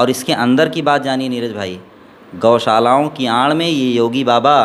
और इसके अंदर की बात जानिए नीरज भाई, गौशालाओं की आड़ में ये योगी बाबा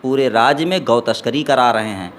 पूरे राज्य में गौ तस्करी करा रहे हैं।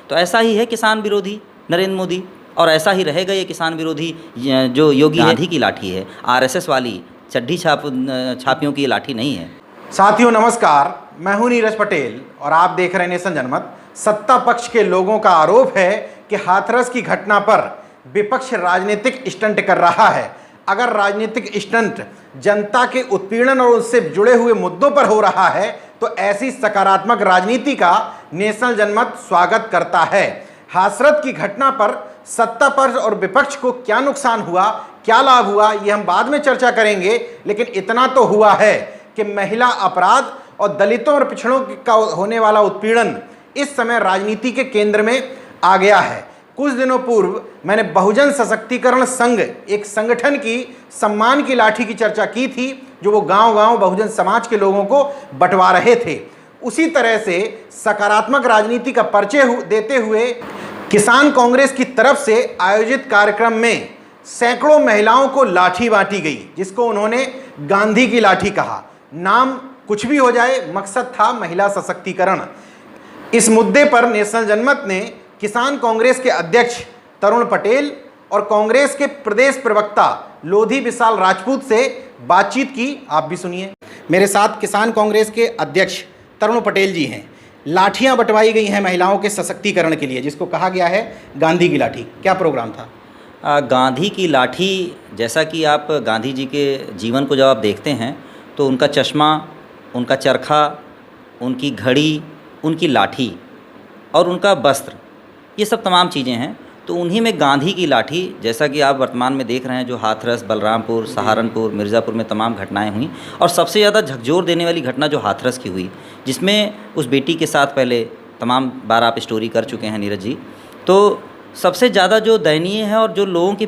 तो ऐसा ही है किसान विरोधी नरेंद्र मोदी, और ऐसा ही रहेगा ये किसान विरोधी जो योगी गांधी की लाठी है, आरएसएस वाली चड्ढी छापियों की लाठी नहीं है। साथियों नमस्कार, मैं हूं नीरज पटेल और आप देख रहे हैं नेशन जनमत। सत्ता पक्ष के लोगों का आरोप है कि हाथरस की घटना पर विपक्ष राजनीतिक स्टंट कर रहा है। अगर राजनीतिक स्टंट जनता के उत्पीड़न और उससे जुड़े हुए मुद्दों पर हो रहा है तो ऐसी सकारात्मक राजनीति का नेशनल जनमत स्वागत करता है। हाथरस की घटना पर सत्ता पक्ष और विपक्ष को क्या नुकसान हुआ, क्या लाभ हुआ, ये हम बाद में चर्चा करेंगे, लेकिन इतना तो हुआ है कि महिला अपराध और दलितों और पिछड़ों का होने वाला उत्पीड़न इस समय राजनीति के केंद्र में आ गया है। कुछ दिनों पूर्व मैंने बहुजन सशक्तिकरण संघ, एक संगठन की सम्मान की लाठी की चर्चा की थी, जो वो गांव-गांव बहुजन समाज के लोगों को बंटवा रहे थे। उसी तरह से सकारात्मक राजनीति का परिचय देते हुए किसान कांग्रेस की तरफ से आयोजित कार्यक्रम में सैकड़ों महिलाओं को लाठी बांटी गई, जिसको उन्होंने गांधी की लाठी कहा। नाम कुछ भी हो जाए, मकसद था महिला सशक्तिकरण। इस मुद्दे पर नेशनल जनमत ने किसान कांग्रेस के अध्यक्ष तरुण पटेल और कांग्रेस के प्रदेश प्रवक्ता लोधी विशाल राजपूत से बातचीत की। आप भी सुनिए। मेरे साथ किसान कांग्रेस के अध्यक्ष तरुण पटेल जी हैं। लाठियां बंटवाई गई हैं महिलाओं के सशक्तिकरण के लिए, जिसको कहा गया है गांधी की लाठी। क्या प्रोग्राम था? गांधी की लाठी, जैसा कि आप गांधी जी के जीवन को जब आप देखते हैं तो उनका चश्मा, उनका चरखा, उनकी घड़ी, उनकी लाठी और उनका वस्त्र, ये सब तमाम चीज़ें हैं। तो उन्हीं में गांधी की लाठी, जैसा कि आप वर्तमान में देख रहे हैं, जो हाथरस, बलरामपुर, सहारनपुर, मिर्ज़ापुर में तमाम घटनाएं हुई, और सबसे ज़्यादा झकझोर देने वाली घटना जो हाथरस की हुई, जिसमें उस बेटी के साथ पहले तमाम बार आप स्टोरी कर चुके हैं नीरज जी। तो सबसे ज़्यादा जो दयनीय है और जो लोगों के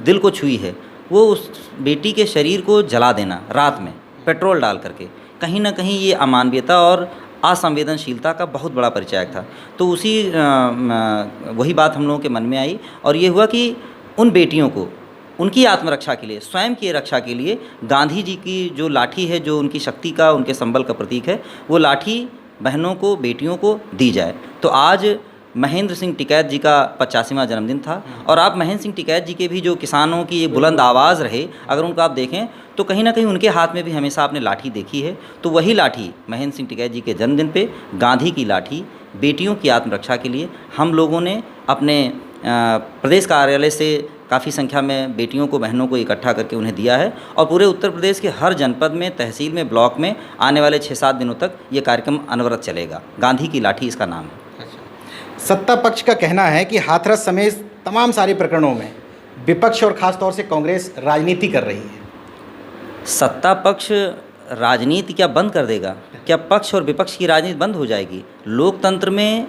दिल को छुई है, वो उस बेटी के शरीर को जला देना रात में पेट्रोल डाल करके। कहीं ना कहीं ये अमानवीयता और असंवेदनशीलता का बहुत बड़ा परिचायक था। तो वही बात हम लोगों के मन में आई, और ये हुआ कि उन बेटियों को उनकी आत्मरक्षा के लिए, स्वयं की रक्षा के लिए गांधी जी की जो लाठी है, जो उनकी शक्ति का, उनके संबल का प्रतीक है, वो लाठी बहनों को, बेटियों को दी जाए। तो आज महेंद्र सिंह टिकैत जी का 85वां जन्मदिन था, और आप महेंद्र सिंह टिकैत जी के भी जो किसानों की ये बुलंद आवाज़ रहे, अगर उनको आप देखें तो कहीं ना कहीं उनके हाथ में भी हमेशा आपने लाठी देखी है। तो वही लाठी महेंद्र सिंह टिकैत जी के जन्मदिन पे, गांधी की लाठी, बेटियों की आत्मरक्षा के लिए हम लोगों ने अपने प्रदेश कार्यालय से काफ़ी संख्या में बेटियों को, बहनों को इकट्ठा करके उन्हें दिया है। और पूरे उत्तर प्रदेश के हर जनपद में, तहसील में, ब्लॉक में आने वाले 6-7 दिनों तक ये कार्यक्रम अनवरत चलेगा। गांधी की लाठी इसका नाम है। सत्ता पक्ष का कहना है कि हाथरस समेत तमाम सारे प्रकरणों में विपक्ष और ख़ासतौर से कांग्रेस राजनीति कर रही है। सत्ता पक्ष राजनीति क्या बंद कर देगा? क्या पक्ष और विपक्ष की राजनीति बंद हो जाएगी? लोकतंत्र में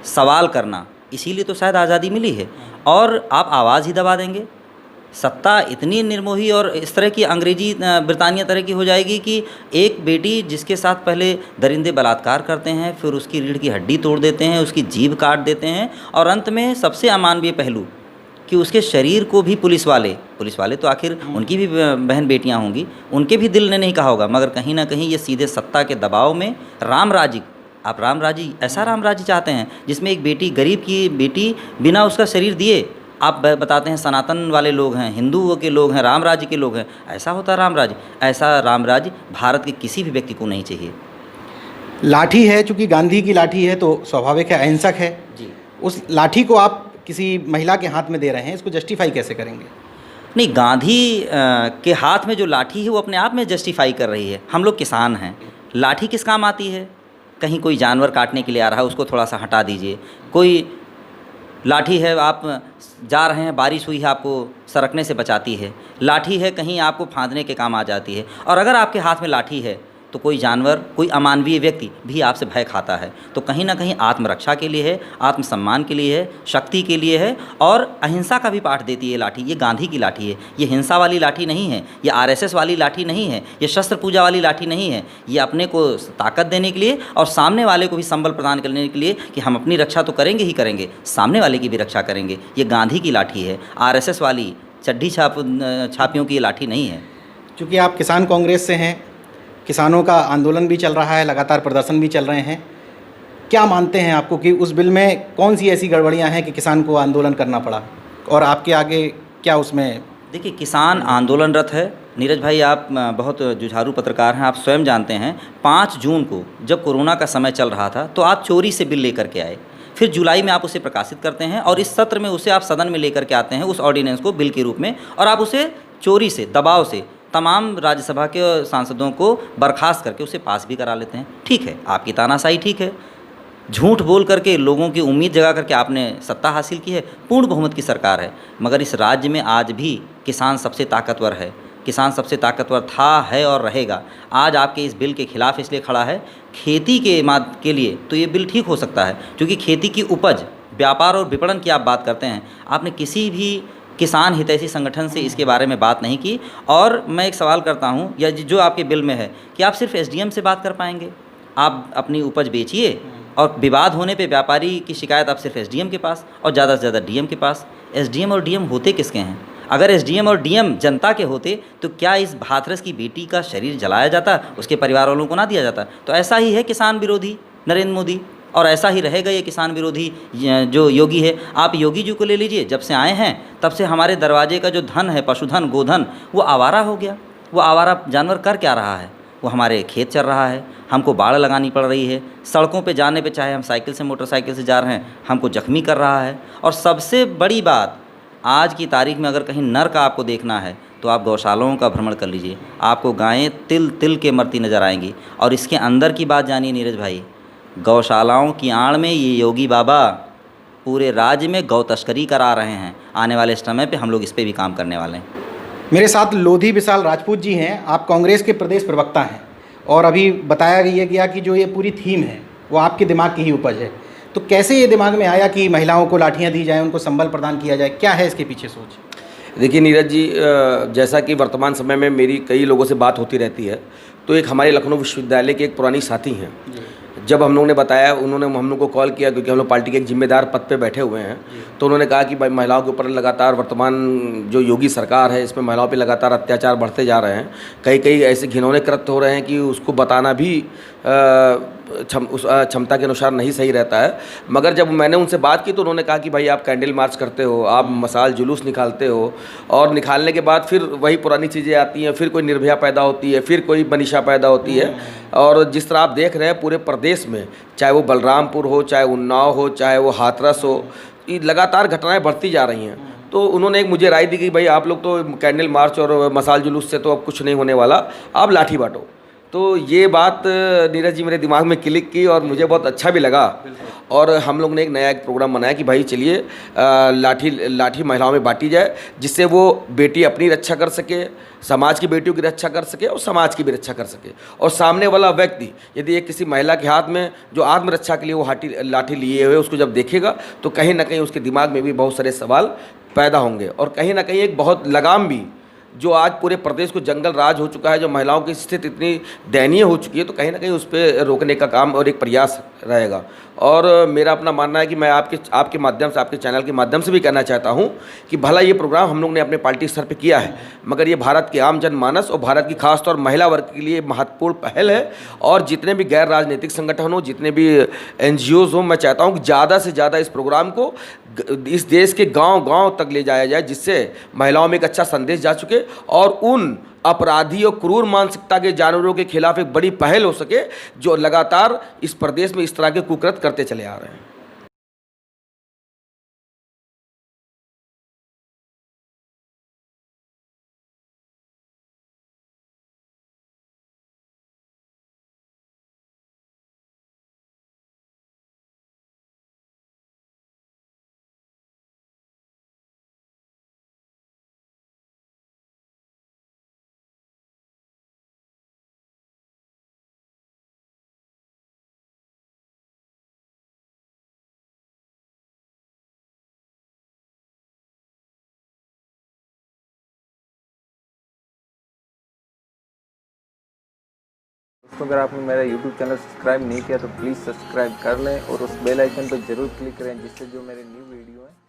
सवाल करना, इसीलिए तो शायद आज़ादी मिली है। और आप आवाज़ ही दबा देंगे, सत्ता इतनी निर्मोही और इस तरह की अंग्रेजी ब्रिटानिया तरह की हो जाएगी कि एक बेटी जिसके साथ पहले दरिंदे बलात्कार करते हैं, फिर उसकी रीढ़ की हड्डी तोड़ देते हैं, उसकी जीभ काट देते हैं, और अंत में सबसे अमानवीय पहलू कि उसके शरीर को भी पुलिस वाले तो आखिर उनकी भी बहन बेटियां होंगी, उनके भी दिल ने नहीं कहा होगा, मगर कहीं ना कहीं ये सीधे सत्ता के दबाव में रामराजी, आप रामराजी, ऐसा रामराजी चाहते हैं जिसमें एक बेटी, गरीब की बेटी, बिना उसका शरीर दिए, आप बताते हैं सनातन वाले लोग हैं, हिंदुओं के लोग हैं, रामराज के लोग हैं। ऐसा होता है रामराज? ऐसा रामराज भारत के किसी भी व्यक्ति को नहीं चाहिए। लाठी है, चूँकि गांधी की लाठी है तो स्वाभाविक है, अहिंसक है जी। उस लाठी को आप किसी महिला के हाथ में दे रहे हैं, इसको जस्टिफाई कैसे करेंगे? नहीं, गांधी के हाथ में जो लाठी है वो अपने आप में जस्टिफाई कर रही है। हम लोग किसान हैं, लाठी किस काम आती है? कहीं कोई जानवर काटने के लिए आ रहा है, उसको थोड़ा सा हटा दीजिए। कोई लाठी है, आप जा रहे हैं, बारिश हुई है, आपको सरकने से बचाती है। लाठी है, कहीं आपको फांदने के काम आ जाती है। और अगर आपके हाथ में लाठी है तो कोई जानवर, कोई अमानवीय व्यक्ति भी आपसे भय खाता है। तो कहीं ना कहीं आत्मरक्षा के लिए है, आत्मसम्मान के लिए है, शक्ति के लिए है, और अहिंसा का भी पाठ देती है लाठी। ये गांधी की लाठी है, ये हिंसा वाली लाठी नहीं है, ये आरएसएस वाली लाठी नहीं है, ये शस्त्र पूजा वाली लाठी नहीं है। ये अपने को ताकत देने के लिए और सामने वाले को भी संबल प्रदान करने के लिए कि हम अपनी रक्षा तो करेंगे ही करेंगे, सामने वाले की भी रक्षा करेंगे। ये गांधी की लाठी है, आरएसएस वाली चड्ढी छापियों की ये लाठी नहीं है। चूँकि आप किसान कांग्रेस से हैं, किसानों का आंदोलन भी चल रहा है, लगातार प्रदर्शन भी चल रहे हैं, क्या मानते हैं आपको कि उस बिल में कौन सी ऐसी गड़बड़ियां हैं कि किसान को आंदोलन करना पड़ा, और आपके आगे क्या उसमें? देखिए, किसान आंदोलनरत है। नीरज भाई, आप बहुत जुझारू पत्रकार हैं, आप स्वयं जानते हैं 5 जून को जब कोरोना का समय चल रहा था तो आप चोरी से बिल लेकर के आए, फिर जुलाई में आप उसे प्रकाशित करते हैं और इस सत्र में उसे आप सदन में लेकर के आते हैं उस ऑर्डिनेंस को बिल के रूप में, और आप उसे चोरी से, दबाव से तमाम राज्यसभा के सांसदों को बर्खास्त करके उसे पास भी करा लेते हैं। ठीक है, आपकी तानाशाही ठीक है, झूठ बोल करके लोगों की उम्मीद जगा करके आपने सत्ता हासिल की है, पूर्ण बहुमत की सरकार है, मगर इस राज्य में आज भी किसान सबसे ताकतवर है, किसान सबसे ताकतवर था, है और रहेगा। आज आपके इस बिल के खिलाफ इसलिए खड़ा है, खेती के लिए तो ये बिल ठीक हो सकता है, क्योंकि खेती की उपज, व्यापार और विपणन की आप बात करते हैं, आपने किसी भी किसान हितैषी संगठन से इसके बारे में बात नहीं की। और मैं एक सवाल करता हूँ, या जो आपके बिल में है कि आप सिर्फ एसडीएम से बात कर पाएंगे? आप अपनी उपज बेचिए और विवाद होने पे व्यापारी की शिकायत आप सिर्फ एसडीएम के पास और ज़्यादा से ज़्यादा डीएम के पास। एसडीएम और डीएम होते किसके हैं? अगर एसडीएम और डीएम जनता के होते तो क्या इस हाथरस की बेटी का शरीर जलाया जाता, उसके परिवार वालों को ना दिया जाता? तो ऐसा ही है किसान विरोधी नरेंद्र मोदी, और ऐसा ही रहेगा ये किसान विरोधी जो योगी है। आप योगी जी को ले लीजिए, जब से आए हैं तब से हमारे दरवाजे का जो धन है, पशुधन, गोधन, वो आवारा हो गया। वो आवारा जानवर कर क्या रहा है? वो हमारे खेत चर रहा है, हमको बाड़ लगानी पड़ रही है, सड़कों पे जाने पे चाहे हम साइकिल से, मोटरसाइकिल से जा रहे हैं, हमको जख्मी कर रहा है। और सबसे बड़ी बात, आज की तारीख में अगर कहीं नर का आपको देखना है तो आप गौशालाओं का भ्रमण कर लीजिए, आपको गायें तिल तिल के मरती नज़र आएंगी। और इसके अंदर की बात जानिए नीरज भाई, गौशालाओं की आड़ में ये योगी बाबा पूरे राज्य में गौ तस्करी करा रहे हैं। आने वाले समय पे हम लोग इस पर भी काम करने वाले हैं। मेरे साथ लोधी विशाल राजपूत जी हैं, आप कांग्रेस के प्रदेश प्रवक्ता हैं, और अभी बताया गया कि जो ये पूरी थीम है वो आपके दिमाग की ही उपज है। तो कैसे ये दिमाग में आया कि महिलाओं को लाठियाँ दी जाएँ, उनको संबल प्रदान किया जाए, क्या है इसके पीछे सोच? देखिए नीरज जी, जैसा कि वर्तमान समय में मेरी कई लोगों से बात होती रहती है, तो एक हमारे लखनऊ विश्वविद्यालय के एक पुरानी साथी हैं, जब हम लोगों ने बताया, उन्होंने हम लोग को कॉल किया, क्योंकि हम लोग पार्टी के एक जिम्मेदार पद पे बैठे हुए हैं, तो उन्होंने कहा कि भाई महिलाओं के ऊपर लगातार वर्तमान जो योगी सरकार है, इसमें महिलाओं पे लगातार अत्याचार बढ़ते जा रहे हैं, कई कई ऐसे घिनौने कृत्य हो रहे हैं कि उसको बताना भी उस क्षमता के अनुसार नहीं सही रहता है। मगर जब मैंने उनसे बात की तो उन्होंने कहा कि भाई आप कैंडल मार्च करते हो, आप मसाल जुलूस निकालते हो, और निकालने के बाद फिर वही पुरानी चीज़ें आती हैं, फिर कोई निर्भया पैदा होती है, फिर कोई मनीषा पैदा होती है। और जिस तरह आप देख रहे हैं पूरे प्रदेश में, चाहे वो बलरामपुर हो, चाहे उन्नाव हो, चाहे वो हाथरस हो, ये लगातार घटनाएं बढ़ती जा रही हैं। तो उन्होंने एक मुझे राय दी कि भाई आप लोग तो कैंडल मार्च और मसाल जुलूस से तो अब कुछ नहीं होने वाला, आप लाठी बांटो। तो ये बात नीरज जी मेरे दिमाग में क्लिक की और मुझे बहुत अच्छा भी लगा। और हम लोग ने एक प्रोग्राम बनाया कि भाई चलिए लाठी महिलाओं में बांटी जाए, जिससे वो बेटी अपनी रक्षा कर सके, समाज की बेटियों की रक्षा कर सके और समाज की भी रक्षा कर सके। और सामने वाला व्यक्ति यदि एक किसी महिला के हाथ में जो आत्मरक्षा के लिए वो लाठी लिए हुए उसको जब देखेगा तो कहीं ना कहीं उसके दिमाग में भी बहुत सारे सवाल पैदा होंगे, और कहीं ना कहीं एक बहुत लगाम भी, जो आज पूरे प्रदेश को जंगल राज हो चुका है, जो महिलाओं की स्थिति इतनी दयनीय हो चुकी है, तो कहीं ना कहीं उस पर रोकने का काम और एक प्रयास रहेगा। और मेरा अपना मानना है कि मैं आपके माध्यम से, आपके चैनल के माध्यम से भी कहना चाहता हूं कि भला ये प्रोग्राम हम लोग ने अपने पार्टी स्तर पे किया है, मगर ये भारत के आम जनमानस और भारत की खासतौर महिला वर्ग के लिए महत्वपूर्ण पहल है। और जितने भी गैर राजनीतिक संगठन हो, जितने भी NGOs हो, मैं चाहता हूँ कि ज़्यादा से ज़्यादा इस प्रोग्राम को इस देश के गाँव-गाँव तक ले जाया जाए, जिससे महिलाओं में एक अच्छा संदेश जा चुके और उन अपराधी और क्रूर मानसिकता के जानवरों के खिलाफ एक बड़ी पहल हो सके, जो लगातार इस प्रदेश में इस तरह के कुकृत्य करते चले आ रहे हैं। दोस्तों, अगर आपने मेरा YouTube चैनल सब्सक्राइब नहीं किया तो प्लीज़ सब्सक्राइब कर लें और उस बेल आइकन पर ज़रूर क्लिक करें, जिससे जो मेरे न्यू वीडियो है